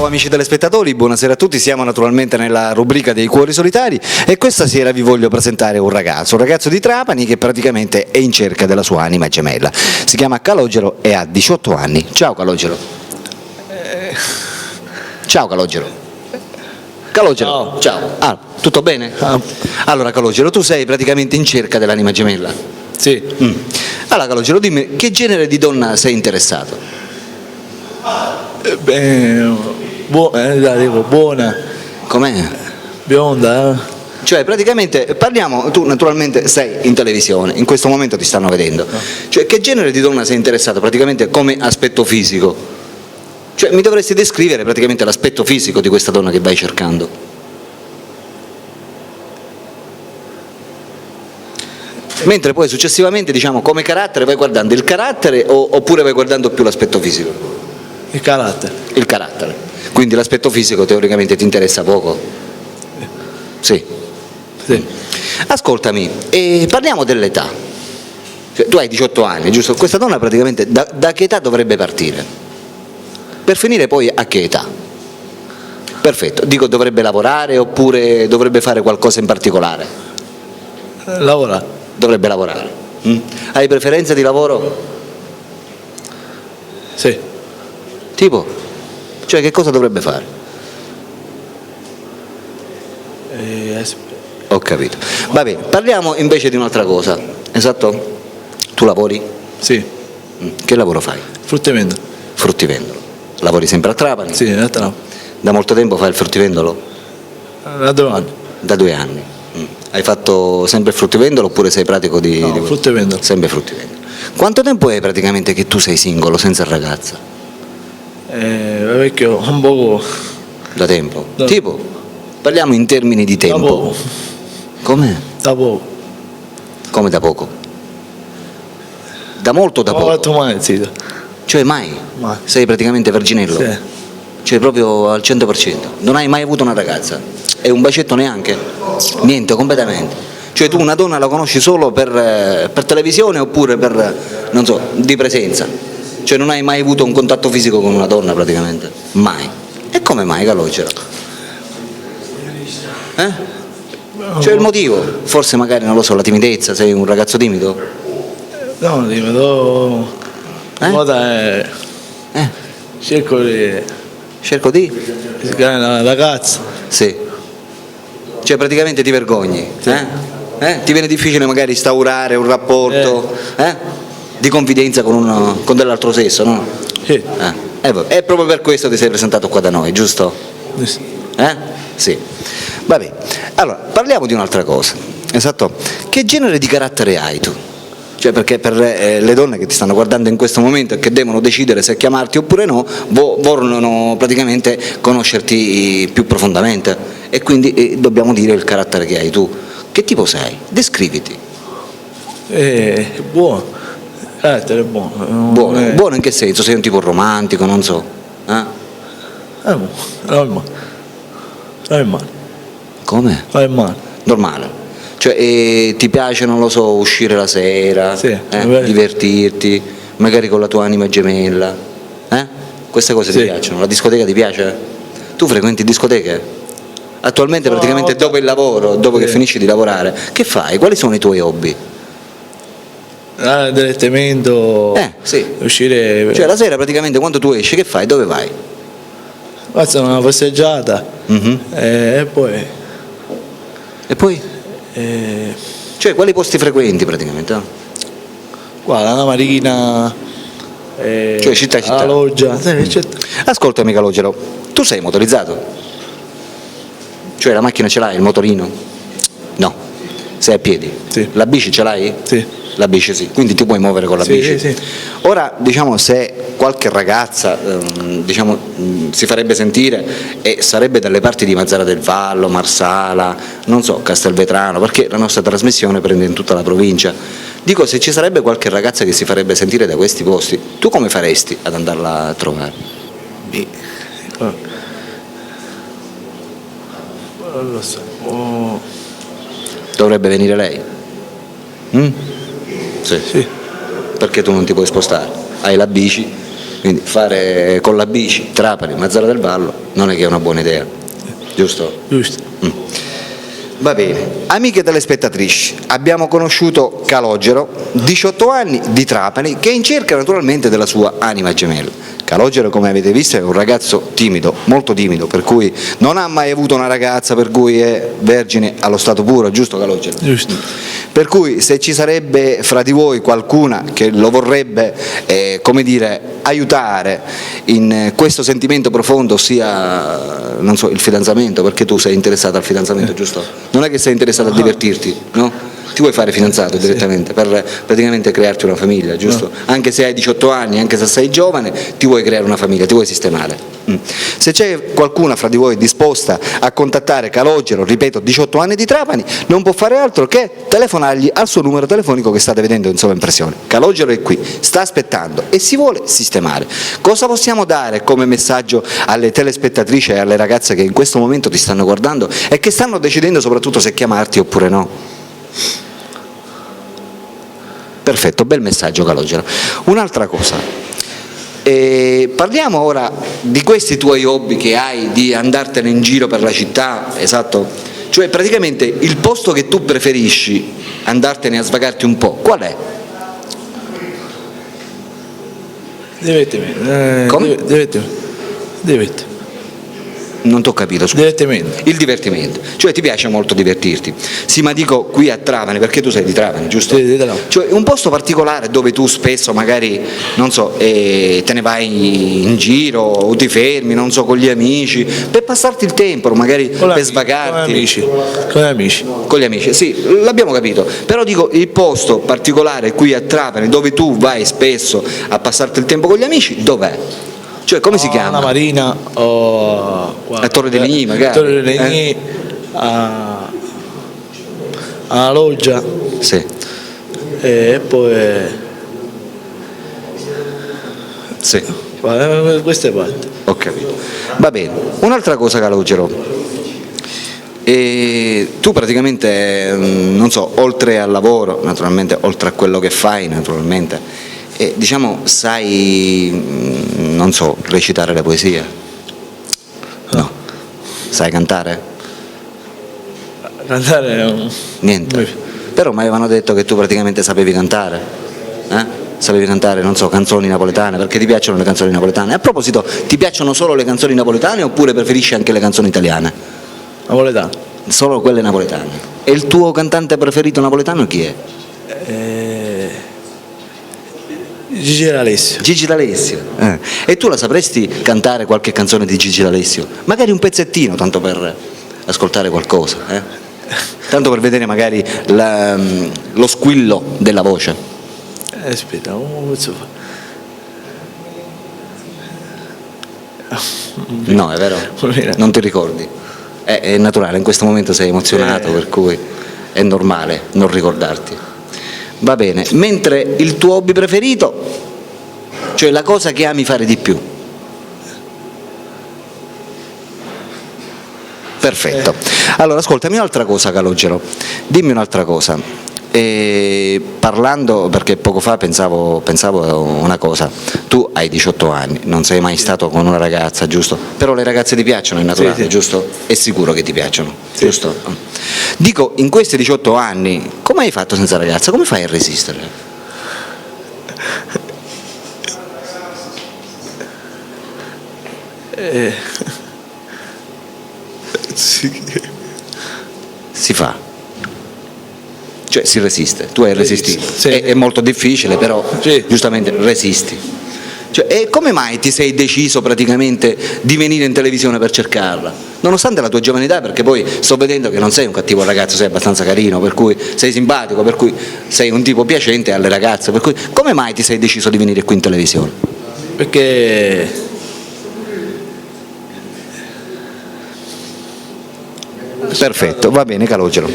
Ciao amici telespettatori, buonasera a tutti, siamo naturalmente nella rubrica dei cuori solitari e questa sera vi voglio presentare un ragazzo di Trapani che praticamente è in cerca della sua anima gemella. Si chiama Calogero e ha 18 anni. Ciao Calogero. Ciao Calogero. Calogero, ciao. Ah, tutto bene? Allora Calogero, tu sei praticamente in cerca dell'anima gemella? Sì. Allora Calogero, dimmi, che genere di donna sei interessato? Buona, Com'è? bionda, Cioè praticamente parliamo, tu naturalmente sei in televisione, in questo momento ti stanno vedendo, cioè che genere di donna sei interessato praticamente come aspetto fisico? Cioè mi dovresti descrivere praticamente l'aspetto fisico di questa donna che vai cercando. Mentre poi successivamente diciamo come carattere vai guardando il carattere oppure vai guardando più l'aspetto fisico? il carattere. Il carattere, quindi l'aspetto fisico teoricamente ti interessa poco? Sì. Sì. Ascoltami, parliamo dell'età. Cioè, tu hai 18 anni, giusto? Questa donna praticamente da che età dovrebbe partire? Per finire poi a che età? Perfetto, dico dovrebbe lavorare oppure dovrebbe fare qualcosa in particolare? Lavora. Dovrebbe lavorare. Hai preferenza di lavoro? Sì. Tipo? Cioè che cosa dovrebbe fare? Ho capito. Va bene, parliamo invece di un'altra cosa, esatto? Tu lavori? Sì. Che lavoro fai? Fruttivendolo. Fruttivendolo. Lavori sempre a Trapani? Sì, in realtà Da molto tempo fai il fruttivendolo? da 2 anni. Da 2 anni. Hai fatto sempre il fruttivendolo oppure sei pratico di... No, fruttivendolo. Sempre fruttivendolo. Quanto tempo è praticamente che tu sei singolo, senza ragazza? Vecchio, un poco. Da tempo? Da- Tipo? Parliamo in termini di Da tempo. poco. Com'è? Da poco. Come da poco? Da molto o da Non ho poco? fatto mai, zitto. Cioè mai? Mai. Sei praticamente verginello? Sì. Cioè proprio al 100%? Non hai mai avuto una ragazza? E un bacetto neanche? Niente, completamente? Cioè tu una donna la conosci solo per televisione oppure per, non so, di presenza? Cioè non hai mai avuto un contatto fisico con una donna praticamente? Mai? E come mai Calogero? Cioè il motivo? Forse magari, non lo so, la timidezza, sei un ragazzo timido? No, dimmi, moda è. Eh? Cerco di. Cerco di? Si chiama la ragazza. Sì. Cioè praticamente ti vergogni? Ti viene difficile magari instaurare un rapporto di confidenza con dell'altro sesso, no? Sì. E proprio per questo ti sei presentato qua da noi, giusto? Sì. Vabbè, allora parliamo di un'altra cosa, esatto. Che genere di carattere hai tu? Cioè perché per le donne che ti stanno guardando in questo momento e che devono decidere se chiamarti oppure no, vogliono praticamente conoscerti più profondamente e quindi dobbiamo dire il carattere che hai tu. Che tipo sei? Descriviti. Buono. Carattere buono. Buono. Buono in che senso? Sei un tipo romantico, non so. Normale. Come? Normale. Normale. Cioè ti piace, non lo so, uscire la sera, Sì, divertirti, magari con la tua anima gemella, Queste cose ti Sì. piacciono? La discoteca ti piace? Tu frequenti discoteche? Attualmente No, praticamente dopo il lavoro, dopo che finisci di lavorare, che fai? Quali sono i tuoi hobby? Direttamento. Sì. Uscire. Cioè la sera praticamente quando tu esci che fai? Dove vai? Faccio una passeggiata. E poi. E poi? Cioè quali posti frequenti praticamente? Guarda, una marina. Cioè città. La loggia. Ascoltami Calogero, tu sei motorizzato? Cioè la macchina ce l'hai, il motorino? No, sei a piedi? Sì. La bici ce l'hai? Sì. La bici sì, quindi ti puoi muovere con la Sì, bici. sì. Ora diciamo se qualche ragazza si farebbe sentire e sarebbe dalle parti di Mazara del Vallo, Marsala, non so, Castelvetrano, perché la nostra trasmissione prende in tutta la provincia. Dico, se ci sarebbe qualche ragazza che si farebbe sentire da questi posti, tu come faresti ad andarla a trovare? Non lo so. Dovrebbe venire lei? Sì. Sì. Perché tu non ti puoi spostare? Hai la bici, Quindi fare con la bici Trapani, Mazara del Vallo non è che è una buona idea, giusto? Giusto. Va bene, amiche telespettatrici, abbiamo conosciuto Calogero, 18 anni, di Trapani, che è in cerca naturalmente della sua anima gemella. Calogero, come avete visto, è un ragazzo timido, molto timido, per cui non ha mai avuto una ragazza, per cui è vergine allo stato puro, giusto Calogero? Giusto. Per cui se ci sarebbe fra di voi qualcuna che lo vorrebbe, come dire, aiutare in questo sentimento profondo, ossia, non so, il fidanzamento, perché tu sei interessato al fidanzamento, giusto? Non è che sei interessato a divertirti, no? Ti vuoi fare fidanzato direttamente per praticamente crearti una famiglia, giusto? Anche se hai 18 anni, anche se sei giovane, ti vuoi creare una famiglia, ti vuoi sistemare. Se c'è qualcuna fra di voi disposta a contattare Calogero, ripeto, 18 anni di Trapani, non può fare altro che telefonargli al suo numero telefonico che state vedendo in sovraimpressione. Calogero è qui, sta aspettando e si vuole sistemare. Cosa possiamo dare come messaggio alle telespettatrici e alle ragazze che in questo momento ti stanno guardando e che stanno decidendo soprattutto se chiamarti oppure no? Perfetto, bel messaggio Calogero. Un'altra cosa, parliamo ora di questi tuoi hobby che hai, di andartene in giro per la città, esatto? Cioè praticamente il posto che tu preferisci andartene a svagarti un po', qual è? Divertimento. Come? Divertimento. Non t'ho capito, scusa. Divertimento. Il divertimento, cioè ti piace molto divertirti. Sì, ma dico qui a Trapani, perché tu sei di Trapani, giusto? Sì, di Trapani. Cioè un posto particolare dove tu spesso magari, non so, te ne vai in giro o ti fermi, non so, con gli amici, per passarti il tempo, magari per svagarti. Con gli amici. Con gli amici, sì, l'abbiamo capito, però dico il posto particolare qui a Trapani dove tu vai spesso a passarti il tempo con gli amici, dov'è? Cioè come si chiama? La Marina o A Torre dei Legni magari? Torre dei Legni, a Loggia Sì. e poi Sì, queste parti. ho capito. Va bene, un'altra cosa Calogero, tu praticamente, non so, oltre al lavoro, naturalmente, oltre a quello che fai, naturalmente, diciamo, sai, non so, recitare le poesie? No. Sai cantare? Cantare no. Niente. Però mi avevano detto che tu praticamente sapevi cantare. Sapevi cantare, non so, canzoni napoletane, perché ti piacciono le canzoni napoletane? A proposito, ti piacciono solo le canzoni napoletane oppure preferisci anche le canzoni italiane? Napoletano. Solo quelle napoletane. E il tuo cantante preferito napoletano chi è? Gigi D'Alessio. Gigi D'Alessio. E tu la sapresti cantare qualche canzone di Gigi D'Alessio? Magari un pezzettino, tanto per ascoltare qualcosa, tanto per vedere magari lo squillo della voce. Aspetta, come posso fare? No, è vero? Non ti ricordi? È naturale, in questo momento sei emozionato, per cui è normale non ricordarti. Va bene, mentre il tuo hobby preferito, cioè la cosa che ami fare di più? Perfetto. Allora ascoltami un'altra cosa Calogero, dimmi un'altra cosa. Parlando, perché poco fa pensavo una cosa, tu hai 18 anni, non sei mai stato con una ragazza, giusto? Però le ragazze ti piacciono, è naturale, sì. giusto? È sicuro che ti piacciono, sì. Giusto? Dico, in questi 18 anni, come hai fatto senza ragazza? Come fai a resistere? Sì. Si fa? Cioè si resiste, tu hai resistito, sì. È molto difficile però sì. Giustamente resisti. Cioè, e come mai ti sei deciso praticamente di venire in televisione per cercarla? Nonostante la tua giovane età, perché poi sto vedendo che non sei un cattivo ragazzo, sei abbastanza carino, per cui sei simpatico, per cui sei un tipo piacente alle ragazze, per cui come mai ti sei deciso di venire qui in televisione? Perché Perfetto, va bene Calogero.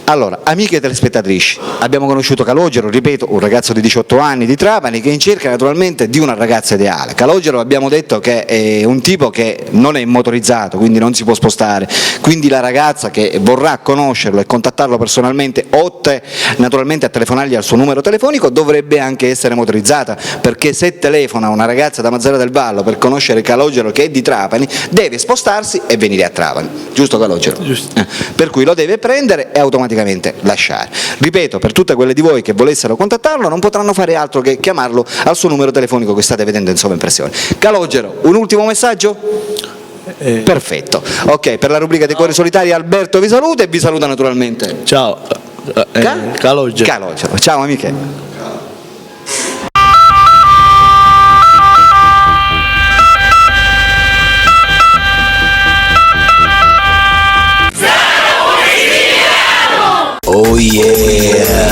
Allora, amiche telespettatrici, abbiamo conosciuto Calogero, ripeto, un ragazzo di 18 anni di Trapani che è in cerca naturalmente di una ragazza ideale. Calogero abbiamo detto che è un tipo che non è motorizzato, quindi non si può spostare, quindi la ragazza che vorrà conoscerlo e contattarlo personalmente, oltre naturalmente a telefonargli al suo numero telefonico, dovrebbe anche essere motorizzata, perché se telefona una ragazza da Mazara del Vallo per conoscere Calogero che è di Trapani, deve spostarsi e venire a Trapani, giusto Calogero? Giusto. Per cui lo deve prendere e automaticamente lasciare. Ripeto, per tutte quelle di voi che volessero contattarlo non potranno fare altro che chiamarlo al suo numero telefonico che state vedendo in sovraimpressione. Calogero, un ultimo messaggio? Perfetto. Ok, per la rubrica dei cuori solitari Alberto vi saluta e vi saluta naturalmente Ciao. Calogero. Calogero. Ciao amiche. Oh yeah!